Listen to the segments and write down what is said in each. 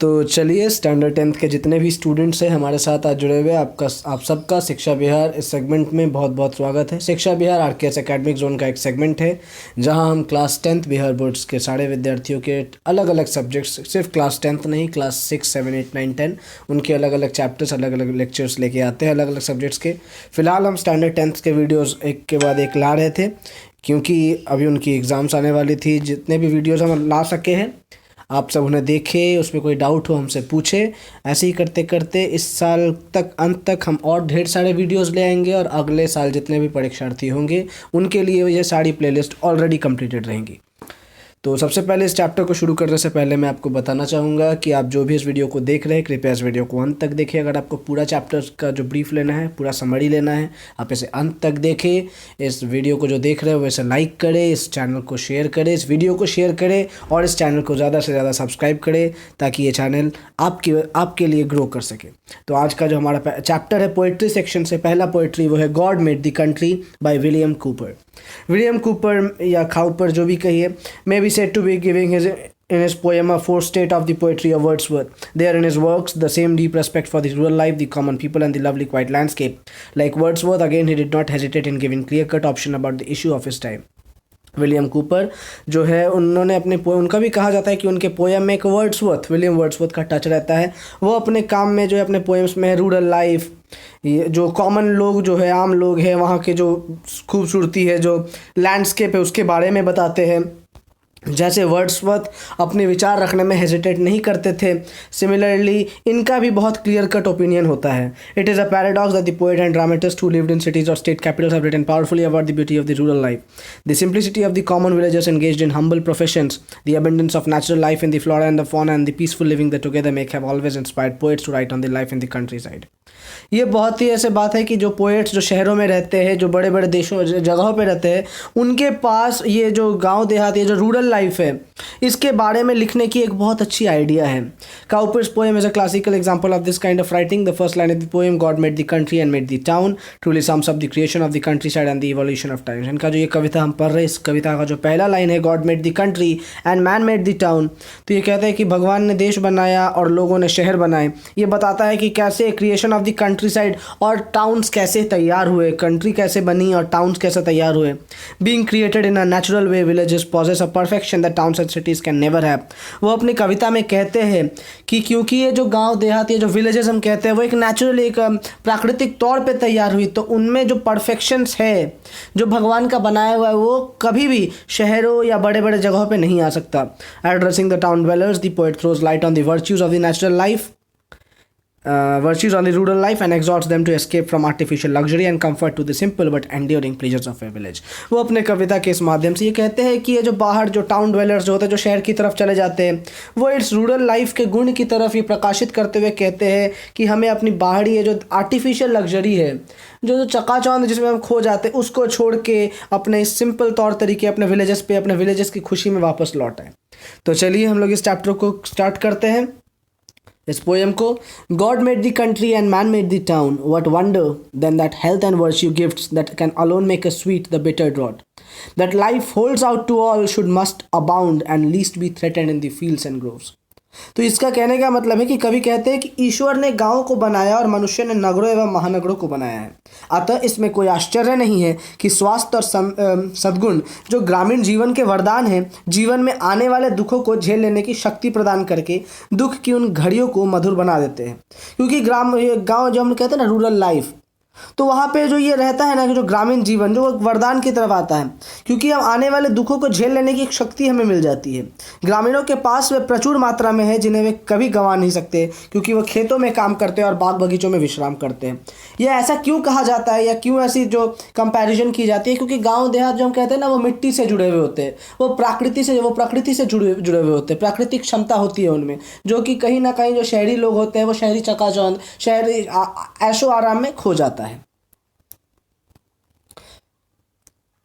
तो चलिए standard 10th के जितने भी स्टूडेंट्स हैं हमारे साथ आज जुड़े हुए आप सबका शिक्षा विहार इस सेगमेंट में बहुत बहुत स्वागत है। शिक्षा विहार आरकेएस एकेडमिक जोन का एक सेगमेंट है जहां हम क्लास 10th बिहार बोर्ड्स के सारे विद्यार्थियों के अलग अलग सब्जेक्ट्स, सिर्फ क्लास 10th नहीं, क्लास 6, 7, 8, 9, 10 उनके अलग अलग चैप्टर्स, अलग अलग लेक्चर्स लेके आते हैं अलग अलग सब्जेक्ट्स के। फ़िलहाल हम स्टैंडर्ड 10th के वीडियोज़ एक के बाद एक ला रहे थे क्योंकि अभी उनकी एग्ज़ाम्स आने वाली थी। जितने भी वीडियोज़ हम ला सके हैं आप सब उन्हें देखें, उसमें कोई डाउट हो हमसे पूछे। ऐसे ही करते करते इस साल तक अंत तक हम और ढेर सारे वीडियोस ले आएंगे और अगले साल जितने भी परीक्षार्थी होंगे उनके लिए ये सारी प्लेलिस्ट ऑलरेडी कंप्लीटेड रहेंगी। तो सबसे पहले इस चैप्टर को शुरू करने से पहले मैं आपको बताना चाहूँगा कि आप जो भी इस वीडियो को देख रहे हैं कृपया इस वीडियो को अंत तक देखें। अगर आपको पूरा चैप्टर का जो ब्रीफ लेना है, पूरा समरी लेना है, आप इसे अंत तक देखें। इस वीडियो को जो देख रहे हो वैसे लाइक करें, इस चैनल को शेयर करें, इस वीडियो को शेयर करें और इस चैनल को ज़्यादा से ज़्यादा सब्सक्राइब करें ताकि ये चैनल आपके लिए ग्रो कर सके। तो आज का जो हमारा चैप्टर है पोइट्री सेक्शन से, पहला पोइट्री वो है God made the country by William Cooper. William Cooper या खाउपर जो भी कहिए, may be said to be giving in his poem a forestate of the poetry of Wordsworth. There in his works the same deep respect for the rural life, the common people and the lovely quiet landscape. Like Wordsworth, again he did not hesitate in giving clear-cut option about the issue of his time. William Cooper जो है उन्होंने अपने उनका भी कहा जाता है कि उनके पोएम में एक विलियम वर्ड्सवर्थ का टच रहता है। वो अपने काम में जो है अपने पोएम्स में रूरल लाइफ, ये जो कॉमन लोग जो है, आम लोग हैं, वहाँ के जो खूबसूरती है, जो लैंडस्केप है उसके बारे में बताते हैं। जैसे वर्ड्सवर्थ अपने विचार रखने में हेजिटेट नहीं करते थे, सिमिलरली इनका भी बहुत क्लियर कट ओपिनियन होता है। It is a paradox that the poet and dramatist who lived in cities और state capitals have written powerfully about the beauty of the rural life, the simplicity of the common villagers engaged in humble professions, the abundance of natural life in the flora and the fauna and the peaceful living that together make have always inspired poets to write on the life in the country side. ये बहुत ही ऐसे बात है कि जो poets जो शहरों में रहते हैं, जो बड़े बड़े देशों जगहों पे रहते हैं, उनके पास ये जो गांव देहात, ये जो रूरल लाइफ है, इसके बारे में लिखने की एक बहुत अच्छी आइडिया है। Cowper's poem is a classical example of this kind of writing. The first line of the poem, God made the country and made the town, truly sums up the creation of the country side and the evolution of times. इनका जो ये कविता हम पढ़ रहे हैं, इस कविता का जो पहला लाइन है, God made the country and man made the town, तो ये कहते हैं कि भगवान ने देश बनाया और लोगों ने शहर बनाए। ये बताता है कि कैसे creation of the country side और टाउन्स कैसे तैयार हुए, कंट्री कैसे बनी और टाउन्स कैसे तैयार हुए। Being created in a natural way, villages possess a perfection that towns and cities can never have. वो अपनी कविता में कहते हैं कि क्योंकि ये जो गांव देहात, ये जो विलेजेस हम कहते हैं, वो एक नेचुरल, एक प्राकृतिक तौर पे तैयार हुई, तो उनमें जो परफेक्शंस है, जो भगवान का बनाया हुआ है, वो कभी भी शहरों या बड़े बड़े जगहों पे नहीं आ सकता। Addressing the town dwellers, the poet throws light on the virtues of the natural life, virtues on the rural life and exhorts them to escape from artificial luxury and comfort to the simple but enduring pleasures of a village। वो अपने कविता के इस माध्यम से ये कहते हैं कि ये जो बाहर जो टाउन ड्वेलर्स जो होते हैं, जो शहर की तरफ चले जाते हैं, वो इस रूरल लाइफ के गुण की तरफ ये प्रकाशित करते हुए कहते हैं कि हमें अपनी बाहरी ये जो आर्टिफिशियल लग्जरी है, जो चकाचौंध जिसमें हम खो जाते हैं, उसको छोड़ के अपने सिंपल तौर तरीके अपने विलेजेस की खुशी में वापस लौट आए। तो चलिए हम लोग इस चैप्टर को स्टार्ट करते हैं, इस पोएम को। God made the country and man made the town, what wonder then that health and virtue gifts that can alone make a sweet the bitter draught, that life holds out to all should must abound and least be threatened in the fields and groves. तो इसका कहने का मतलब है कि कवि कहते हैं कि ईश्वर ने गांव को बनाया और मनुष्य ने नगरों एवं महानगरों को बनाया है। अतः इसमें कोई आश्चर्य नहीं है कि स्वास्थ्य और सद्गुण जो ग्रामीण जीवन के वरदान हैं, जीवन में आने वाले दुखों को झेल लेने की शक्ति प्रदान करके दुख की उन घड़ियों को मधुर बना देते हैं। क्योंकि गाँव जो हम कहते हैं ना रूरल लाइफ, तो वहाँ पे जो ये रहता है ना कि जो ग्रामीण जीवन जो वरदान की तरफ आता है, क्योंकि हम आने वाले दुखों को झेल लेने की एक शक्ति हमें मिल जाती है। ग्रामीणों के पास वे प्रचुर मात्रा में है जिन्हें वे कभी गंवा नहीं सकते, क्योंकि वो खेतों में काम करते हैं और बाग बगीचों में विश्राम करते हैं। यह ऐसा क्यों कहा जाता है या क्यों ऐसी जो कंपैरिजन की जाती है, क्योंकि गाँव देहात जो हम कहते हैं ना, वो मिट्टी से जुड़े हुए होते हैं, वो प्रकृति से जुड़े हुए होते हैं, प्राकृतिक क्षमता होती है उनमें, जो कि कहीं ना कहीं जो शहरी लोग होते हैं वो शहरी चकाचौंध, शहरी ऐशो आराम में खो जाता है।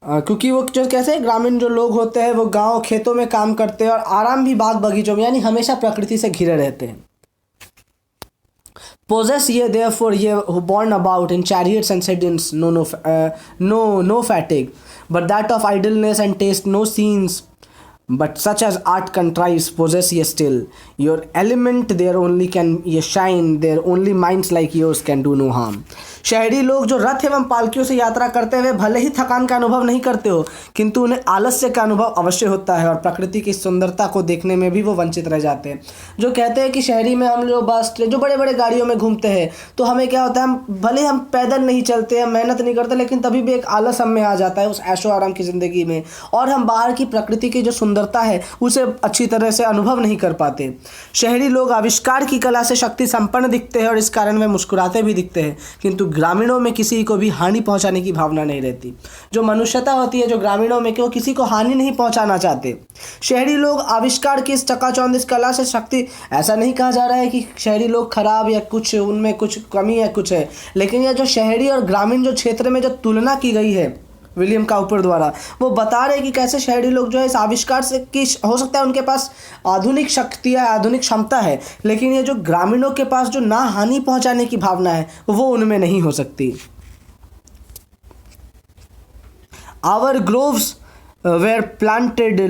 क्योंकि वो जो कैसे ग्रामीण जो लोग होते हैं वो गांव खेतों में काम करते हैं और आराम भी बाग बगीचों में, यानी हमेशा प्रकृति से घिरे रहते हैं। Possess ye therefore ye who born about in chariots and sedans no fatigue, but that of idleness and taste no scenes but such as art contrives possess ye still. Your element there only can ye shine, their only minds like yours can do no harm. शहरी लोग जो रथ एवं पालकियों से यात्रा करते हुए भले ही थकान का अनुभव नहीं करते हो, किंतु उन्हें आलस्य का अनुभव अवश्य होता है और प्रकृति की सुंदरता को देखने में भी वो वंचित रह जाते हैं। जो कहते हैं कि शहरी में हम लोग बस जो बड़े बड़े गाड़ियों में घूमते हैं तो हमें क्या होता है, हम भले हम पैदल नहीं चलते, हम मेहनत नहीं करते, लेकिन तभी भी एक आलस हम में आ जाता है उस ऐशो आराम की ज़िंदगी में, और हम बाहर की प्रकृति की जो सुंदरता है उसे अच्छी तरह से अनुभव नहीं कर पाते। शहरी लोग आविष्कार की कला से शक्ति संपन्न दिखते हैं और इस कारण वे मुस्कुराते भी दिखते हैं, किंतु ग्रामीणों में किसी को भी हानि पहुंचाने की भावना नहीं रहती। जो मनुष्यता होती है जो ग्रामीणों में, कि वो किसी को हानि नहीं पहुंचाना चाहते। शहरी लोग आविष्कार की इस चकाचौंध इस कला से शक्ति, ऐसा नहीं कहा जा रहा है कि शहरी लोग खराब या कुछ उनमें कुछ कमी है कुछ है, लेकिन यह जो शहरी और ग्रामीण जो क्षेत्र में जो तुलना की गई है विलियम काउपर द्वारा, वो बता रहे हैं कि कैसे शहरी लोग जो है इस आविष्कार से कि हो सकता है उनके पास आधुनिक शक्ति है, आधुनिक क्षमता है, लेकिन ये जो ग्रामीणों के पास जो ना हानि पहुंचाने की भावना है वो उनमें नहीं हो सकती। Our groves were planted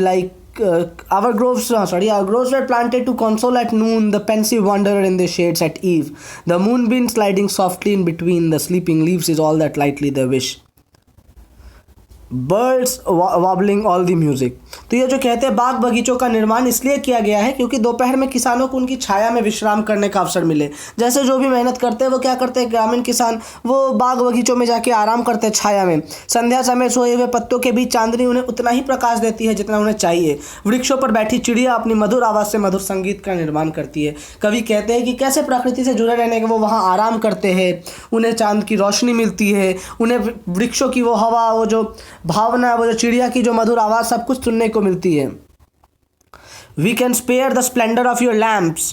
our groves were planted to console at noon the pensive wanderer in the shades at eve. The moonbeam sliding softly in between the sleeping leaves is all that lightly they wish. Birds wobbling all the music. तो ये जो कहते हैं बाग बगीचों का निर्माण इसलिए किया गया है क्योंकि दोपहर में किसानों को उनकी छाया में विश्राम करने का अवसर मिले। जैसे जो भी मेहनत करते हैं वो क्या करते हैं, ग्रामीण किसान वो बाग बगीचों में जाके आराम करते हैं छाया में। संध्या समय सोए हुए पत्तों के बीच चांदनी उन्हें उतना ही प्रकाश देती है जितना उन्हें चाहिए। वृक्षों पर बैठी चिड़िया अपनी मधुर आवाज़ से मधुर संगीत का निर्माण करती है। कवि कहते हैं कि कैसे प्रकृति से जुड़े रहने के वो वहाँ आराम करते हैं, उन्हें चांद की रोशनी मिलती है, उन्हें वृक्षों की वो हवा, वो जो भावना, वो जो चिड़िया की जो मधुर आवाज़ सब कुछ सुनने को मिलती है। We can spare the splendor of your lamps,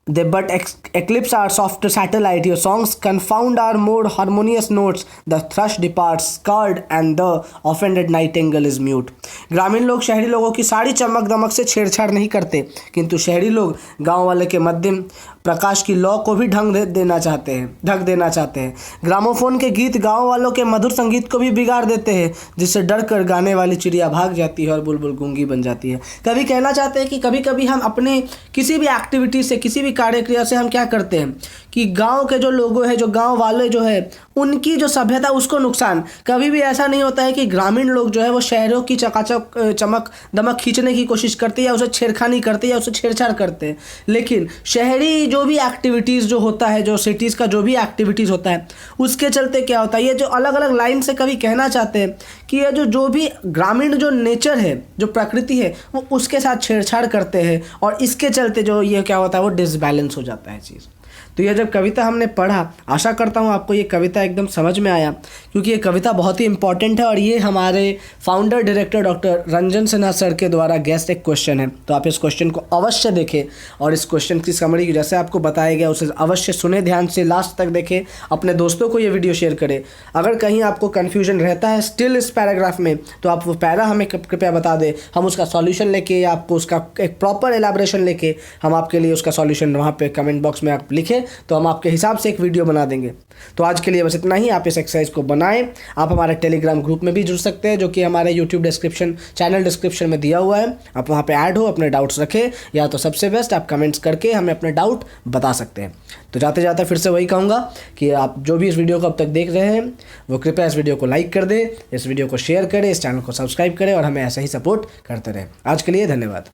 they but eclipse our softer satellite. Your songs confound our more harmonious notes. The thrush departs scared and the offended nightingale is mute. ग्रामीण लोग शहरी लोगों की सारी चमक दमक से छेड़छाड़ नहीं करते, किंतु शहरी लोग गांव वाले के मध्यम प्रकाश की लौ को भी ढक देना चाहते हैं। ग्रामोफोन के गीत गांव वालों के मधुर संगीत को भी बिगाड़ देते हैं, जिससे डर कर गाने वाली चिड़िया भाग जाती है और बुलबुल गूंगी बन जाती है। कभी कहना चाहते हैं कि कभी कभी हम अपने किसी भी एक्टिविटी से, किसी भी कार्य क्रिया से हम क्या करते हैं कि गांव के जो लोगों हैं, जो गांव वाले जो है, उनकी जो सभ्यता उसको नुकसान। कभी भी ऐसा नहीं होता है कि ग्रामीण लोग जो है वो शहरों की चमक दमक खींचने की कोशिश करते हैं या उसे छेड़खानी करते हैं या उसे छेड़छाड़ करते हैं, लेकिन शहरी जो भी एक्टिविटीज़ जो होता है, जो सिटीज़ का जो भी एक्टिविटीज़ होता है, उसके चलते क्या होता है, ये जो अलग अलग लाइन से कभी कहना चाहते हैं कि ये जो भी ग्रामीण जो नेचर है, जो प्रकृति है, वो उसके साथ छेड़छाड़ करते हैं और इसके चलते जो ये क्या होता है वो डिसबैलेंस हो जाता है चीज़। तो ये जब कविता हमने पढ़ा, आशा करता हूँ आपको ये कविता एकदम समझ में आया, क्योंकि ये कविता बहुत ही इंपॉर्टेंट है और ये हमारे founder director doctor Ranjan Sinha sir के द्वारा गेस्ट एक क्वेश्चन है। तो आप इस क्वेश्चन को अवश्य देखें और इस क्वेश्चन की समरी जैसे आपको बताया गया उसे अवश्य सुने, ध्यान से लास्ट तक देखें, अपने दोस्तों को ये वीडियो शेयर करें। अगर कहीं आपको कन्फ्यूजन रहता है स्टिल इस पैराग्राफ में, तो आप वो पैरा हमें कृपया बता दें, हम उसका सॉल्यूशन लेके या आपको उसका एक प्रॉपर एलाबोरेशन लेके हम आपके लिए उसका सॉल्यूशन वहाँ पे कमेंट बॉक्स में आप लिखें, तो हम आपके हिसाब से एक वीडियो बना देंगे। तो आज के लिए बस इतना ही। आप इस एक्सरसाइज को बनाएं। आप हमारे टेलीग्राम ग्रुप में भी जुड़ सकते हैं, जो कि हमारे यूट्यूब चैनल डिस्क्रिप्शन में दिया हुआ है। आप वहाँ पे ऐड हो, अपने डाउट्स रखें, या तो सबसे बेस्ट आप कमेंट्स करके हमें अपने डाउट बता सकते हैं। तो जाते जाते फिर से वही कहूँगा कि आप जो भी इस वीडियो को अब तक देख रहे हैं वो कृपया इस वीडियो को लाइक कर दें, इस वीडियो को शेयर करें, इस चैनल को सब्सक्राइब करें और हमें ऐसे ही सपोर्ट करते रहें। आज के लिए धन्यवाद।